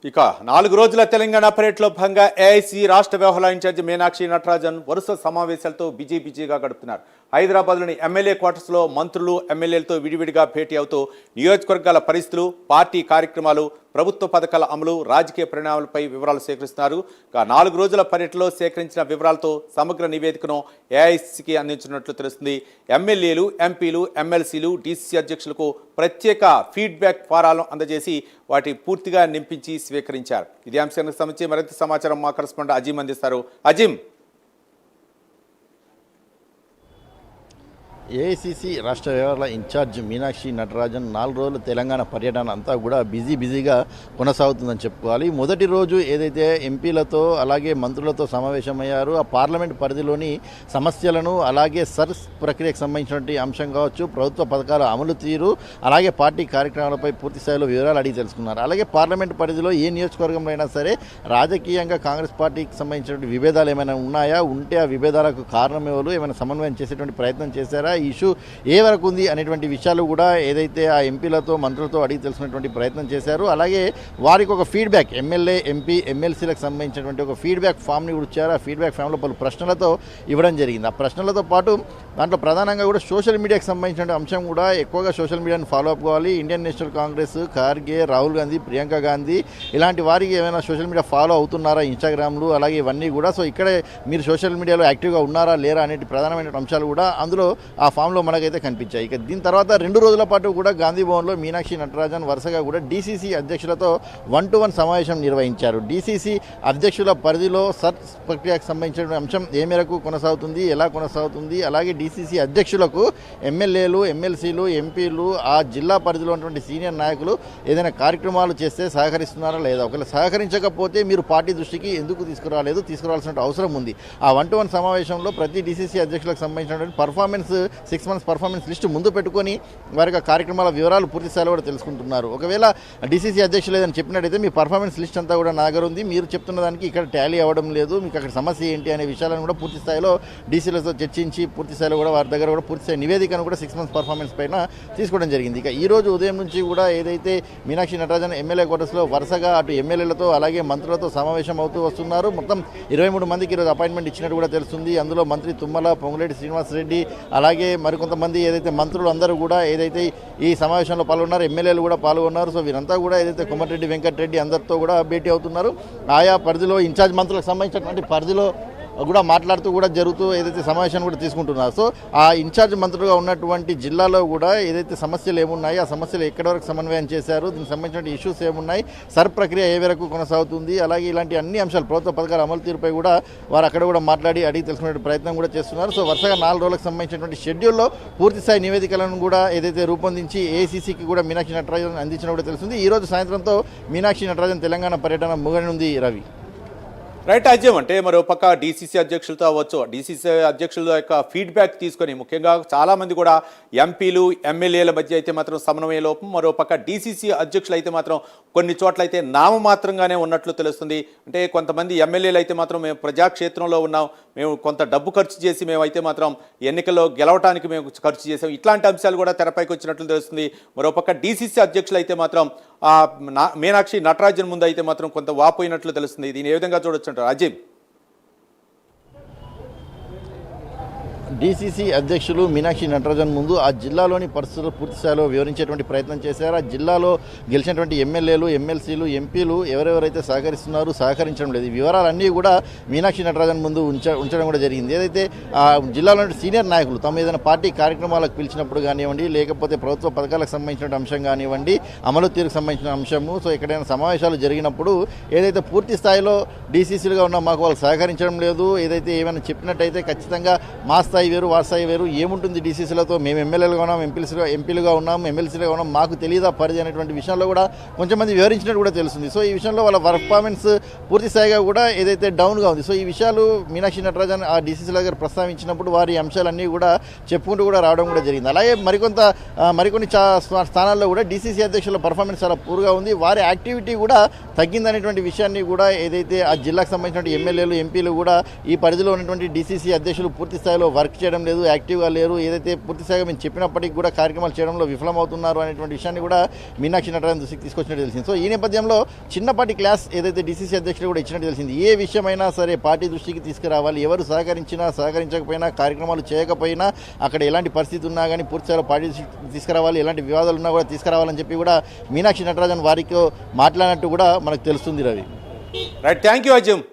ఇక 4 రోజుల తెలంగాణ పర్యటనలో భాగంగా ఏఐసీ రాష్ట్ర వ్యవహారాల ఇన్ఛార్జి మీనాక్షి నటరాజన్ వరుస సమావేశాలతో బిజీగా గడుపుతున్నారు. హైదరాబాద్లోని ఎమ్మెల్యే క్వార్టర్స్లో మంత్రులు ఎమ్మెల్యేలతో విడివిడిగా భేటీ అవుతూ నియోజకవర్గాల పరిస్థితులు, పార్టీ కార్యక్రమాలు, ప్రభుత్వ పథకాల అమలు, రాజకీయ పరిణామాలపై వివరాలు సేకరిస్తున్నారు. ఇక 4 రోజుల పర్యటనలో సేకరించిన వివరాలతో సమగ్ర నివేదికను ఏఐసీకి అందించినట్లు తెలుస్తుంది. ఎమ్మెల్యేలు, ఎంపీలు, ఎమ్మెల్సీలు, డీసీసీ అధ్యక్షులకు ప్రత్యేక ఫీడ్బ్యాక్ ఫారాలను అందజేసి వాటి పూర్తిగా నింపించి స్వీకరించారు. ఇదే అంశానికి సంబంధించి మరింత సమాచారం మా కరెస్పాండెంట్ అజీం అందిస్తారు. అజీం, ఏఐసీసీ రాష్ట్ర వ్యవహారాల ఇన్ఛార్జ్ మీనాక్షి నటరాజన్ 4 రోజుల తెలంగాణ పర్యటన అంతా కూడా బిజీగా కొనసాగుతుందని చెప్పుకోవాలి. మొదటి రోజు ఏదైతే ఎంపీలతో అలాగే మంత్రులతో సమావేశమయ్యారు, ఆ పార్లమెంట్ పరిధిలోని సమస్యలను అలాగే సర్స్ ప్రక్రియకు సంబంధించినటువంటి అంశం కావచ్చు, ప్రభుత్వ పథకాల అమలు తీరు, అలాగే పార్టీ కార్యక్రమాలపై పూర్తి స్థాయిలో వివరాలు అడిగి తెలుసుకున్నారు. అలాగే పార్లమెంట్ పరిధిలో ఏ నియోజకవర్గంలో అయినా సరే రాజకీయంగా కాంగ్రెస్ పార్టీకి సంబంధించినటువంటి విభేదాలు ఏమైనా ఉన్నాయా, ఉంటే ఆ విభేదాలకు కారణం ఎవరు, ఏమైనా సమన్వయం చేసేటువంటి ప్రయత్నం చేశారా, ఈ ఇష్యూ ఏ వరకు ఉంది అనేటువంటి విషయాలు కూడా ఏదైతే ఆ ఎంపీలతో మంత్రులతో అడిగి తెలుసుకునేటువంటి ప్రయత్నం చేశారు. అలాగే వారికి ఒక ఫీడ్బ్యాక్, ఎమ్మెల్యే, ఎంపీ, ఎమ్మెల్సీలకు సంబంధించినటువంటి ఒక ఫీడ్బ్యాక్ ఫామ్ని కూడా ఇచ్చారు. ఆ ఫీడ్బ్యాక్ ఫామ్లో పలు ప్రశ్నలతో ఇవ్వడం జరిగింది. ఆ ప్రశ్నలతో పాటు దాంట్లో ప్రధానంగా కూడా సోషల్ మీడియాకి సంబంధించిన అంశం కూడా ఎక్కువగా సోషల్ మీడియాని ఫాలో అప్ కావాలి. ఇండియన్ నేషనల్ కాంగ్రెస్, ఖార్గే, రాహుల్ గాంధీ, ప్రియాంక గాంధీ ఇలాంటి వారికి ఏమైనా సోషల్ మీడియా ఫాలో అవుతున్నారా, ఇన్స్టాగ్రామ్లు అలాగే ఇవన్నీ కూడా, సో ఇక్కడే మీరు సోషల్ మీడియాలో యాక్టివ్గా ఉన్నారా లేరా అనేటి ప్రధానమైన అంశాలు కూడా అందులో ఆ ఫామ్లో మనకైతే కనిపించాయి. ఇక దీని తర్వాత 2 రోజుల పాటు కూడా గాంధీ భవన్లో మీనాక్షి నటరాజన్ వరుసగా కూడా డీసీసీ అధ్యక్షులతో 1-to-1 సమావేశం నిర్వహించారు. డీసీసీ అధ్యక్షుల పరిధిలో సర్చ్ ప్రక్రియకు సంబంధించిన అంశం ఏ మేరకు కొనసాగుతుంది, ఎలా కొనసాగుతుంది, అలాగే డీసీసీ అధ్యక్షులకు ఎమ్మెల్యేలు, ఎమ్మెల్సీలు, ఎంపీలు, ఆ జిల్లా పరిధిలో ఉన్నటువంటి సీనియర్ నాయకులు ఏదైనా కార్యక్రమాలు చేస్తే సహకరిస్తున్నారా లేదా, ఒకవేళ సహకరించకపోతే మీరు పార్టీ దృష్టికి ఎందుకు తీసుకురావాల్సిన అవసరం ఉంది. ఆ 1-to-1 సమావేశంలో ప్రతి డీసీసీ అధ్యక్షులకు సంబంధించినటువంటి పర్ఫార్మెన్స్ 6 months పర్ఫార్మెన్స్ లిస్టు ముందు పెట్టుకొని వారికి కార్యక్రమాల వివరాలు పూర్తి స్థాయిలో కూడా తెలుసుకుంటున్నారు. ఒకవేళ డీసీసీ అధ్యక్షులు ఏదైనా చెప్పినట్టయితే మీ పర్ఫార్మెన్స్ లిస్ట్ అంతా కూడా నా దగ్గర ఉంది, మీరు చెప్తున్న దానికి ఇక్కడ టాలీ అవ్వడం లేదు, మీకు అక్కడ సమస్య ఏంటి అనే విషయాలను కూడా పూర్తి స్థాయిలో డీసీలతో చర్చించి పూర్తి స్థాయిలో కూడా వారి దగ్గర కూడా పూర్తి స్థాయి నివేదికను కూడా 6 months పర్ఫార్మెన్స్ పైన తీసుకోవడం జరిగింది. ఇక ఈ రోజు ఉదయం నుంచి కూడా ఏదైతే మీనాక్షి నటరాజన్ ఎమ్మెల్యే క్వార్టర్స్లో వరుసగా అటు ఎమ్మెల్యేలతో అలాగే మంత్రులతో సమావేశం అవుతూ వస్తున్నారు. మొత్తం 23 మందికి ఈరోజు అపాయింట్మెంట్ ఇచ్చినట్టు కూడా తెలుస్తుంది. అందులో మంత్రి తుమ్మల, పొంగులేటి శ్రీనివాసరెడ్డి అలాగే మరికొంతమంది ఏదైతే మంత్రులు అందరూ కూడా ఏదైతే ఈ సమావేశంలో పాల్గొన్నారు, ఎమ్మెల్యేలు కూడా పాల్గొన్నారు. సో వీరంతా కూడా ఏదైతే కోమటిరెడ్డి వెంకటరెడ్డి అందరితో కూడా భేటీ అవుతున్నారు. ఆయా పరిధిలో ఇన్ఛార్జ్ మంత్రులకు సంబంధించినటువంటి పరిధిలో కూడా మాట్లాడుతూ కూడా జరుగుతూ ఏదైతే సమావేశాన్ని కూడా తీసుకుంటున్నారు. సో ఆ ఇన్ఛార్జ్ మంత్రులుగా ఉన్నటువంటి జిల్లాలో కూడా ఏదైతే సమస్యలు ఏమున్నాయి, ఆ సమస్యలు ఎక్కడి వరకు సమన్వయం చేశారు, దీనికి సంబంధించిన ఇష్యూస్ ఏమున్నాయి, సర్ ప్రక్రియ ఏ వరకు కొనసాగుతుంది, అలాగే ఇలాంటి అన్ని అంశాలు, ప్రభుత్వ పథకాల అమలు తీరుపై కూడా వారు అక్కడ కూడా మాట్లాడి అడిగి తెలుసుకునే ప్రయత్నం కూడా చేస్తున్నారు. సో వరుసగా 4 రోజులకు సంబంధించినటువంటి షెడ్యూల్లో పూర్తి స్థాయి నివేదికలను కూడా ఏదైతే రూపొందించి ఏఐసీసీకి కూడా మీనాక్షి నటరాజన్ అందించిన కూడా తెలుస్తుంది. ఈ రోజు సాయంత్రంతో మీనాక్షి నటరాజన్ తెలంగాణ పర్యటన ముగనుంది. రవి, రైట్ అజయం, అంటే మరో పక్క డీసీసీ అధ్యక్షులతో అవ్వచ్చు, డీసీసీ అధ్యక్షుల యొక్క ఫీడ్బ్యాక్ తీసుకొని ముఖ్యంగా చాలామంది కూడా ఎంపీలు, ఎమ్మెల్యేల మధ్య అయితే మాత్రం సమన్వయ లోపం, మరో పక్క డీసీసీ అధ్యక్షులు అయితే మాత్రం కొన్ని చోట్ల అయితే నామమాత్రంగానే ఉన్నట్లు తెలుస్తుంది. అంటే కొంతమంది ఎమ్మెల్యేలు అయితే మాత్రం మేము ప్రజాక్షేత్రంలో ఉన్నాం, మేము కొంత డబ్బు ఖర్చు చేసి మేమైతే మాత్రం ఎన్నికల్లో గెలవడానికి మేము ఖర్చు చేసాం, ఇట్లాంటి అంశాలు కూడా తెరపైకి వచ్చినట్లు తెలుస్తుంది. మరోపక్క డీసీసీ అధ్యక్షులు అయితే మాత్రం మీనాక్షి నటరాజన్ ముందు అయితే మాత్రం కొంత వాపోయినట్లు తెలుస్తుంది. దీన్ని ఏ విధంగా చూడొచ్చు అంటారు అజీం? డీసీసీ అధ్యక్షులు మీనాక్షి నటరాజన్ ముందు ఆ జిల్లాలోని పరిస్థితులు పూర్తి స్థాయిలో వివరించేటువంటి ప్రయత్నం చేశారు. ఆ జిల్లాలో గెలిచినటువంటి ఎమ్మెల్యేలు, ఎమ్మెల్సీలు, ఎంపీలు ఎవరెవరైతే సహకరిస్తున్నారు, సహకరించడం లేదు, ఈ వివరాలన్నీ కూడా మీనాక్షి నటరాజన్ ముందు ఉంచడం కూడా జరిగింది. ఏదైతే ఆ జిల్లాలోని సీనియర్ నాయకులు తమ ఏదైనా పార్టీ కార్యక్రమాలకు పిలిచినప్పుడు కానివ్వండి, లేకపోతే ప్రభుత్వ పథకాలకు సంబంధించిన అంశం కానివ్వండి, అమలు తీరుకు సంబంధించిన అంశము, సో ఎక్కడైనా సమావేశాలు జరిగినప్పుడు ఏదైతే పూర్తి స్థాయిలో డీసీసీలుగా ఉన్న మాకు వాళ్ళు సహకరించడం లేదు, ఏదైతే ఏమైనా చెప్పినట్టయితే ఖచ్చితంగా మా స్థాయి వేరు, వారి స్థాయి వేరు, ఏముంటుంది డీసీసీలతో, మేము ఎమ్మెల్యేలుగా ఉన్నాం, ఎంపీలుగా ఉన్నాం, ఎమ్మెల్సీలుగా ఉన్నాం, మాకు తెలియదా పరిధి అనేటువంటి విషయంలో కూడా కొంచెం మంది వివరించినట్టు కూడా తెలుస్తుంది. సో ఈ విషయంలో వాళ్ళ పర్ఫార్మెన్స్ పూర్తి స్థాయిగా కూడా ఏదైతే డౌన్గా ఉంది. సో ఈ విషయాలు మీనాక్షి నటరాజన్ ఆ డీసీసీల దగ్గర ప్రస్తావించినప్పుడు వారి అంశాలన్నీ కూడా చెప్పుకుంటూ కూడా రావడం కూడా జరిగింది. అలాగే మరికొన్ని స్థానాల్లో కూడా డీసీసీ అధ్యక్షుల పర్ఫార్మెన్స్ చాలా పూర్గా ఉంది, వారి యాక్టివిటీ కూడా తగ్గిందనేటువంటి విషయాన్ని కూడా ఏదైతే ఆ జిల్లాకు సంబంధించిన ఎమ్మెల్యేలు, ఎంపీలు కూడా ఈ పరిధిలో ఉన్నటువంటి డీసీసీ అధ్యక్షులు పూర్తి స్థాయిలో వర్క్ వర్క్ చేయడం లేదు, యాక్టివ్గా లేరు, ఏదైతే పూర్తిస్థాయిగా మేము చెప్పినప్పటికీ కూడా కార్యక్రమాలు చేయడంలో విఫలమవుతున్నారు అనేటువంటి విషయాన్ని కూడా మీనాక్షి నటరాజన్ దృష్టికి తీసుకొచ్చినట్టు తెలిసింది. సో ఈ నేపథ్యంలో చిన్నపాటి క్లాస్ ఏదైతే డీసీసీ అధ్యక్షుడు కూడా ఇచ్చినట్టు తెలిసింది. ఏ విషయమైనా సరే పార్టీ దృష్టికి తీసుకురావాలి, ఎవరు సహకరించినా సహకరించకపోయినా కార్యక్రమాలు చేయకపోయినా అక్కడ ఎలాంటి పరిస్థితి ఉన్నా కానీ పూర్తిస్థాయిలో పార్టీ దృష్టికి తీసుకురావాలి, ఎలాంటి వివాదాలు ఉన్నా కూడా తీసుకురావాలని చెప్పి కూడా మీనాక్షి నటరాజన్ వారికి మాట్లాడినట్టు కూడా మనకు తెలుస్తుంది. Ravi, right, thank you Azam.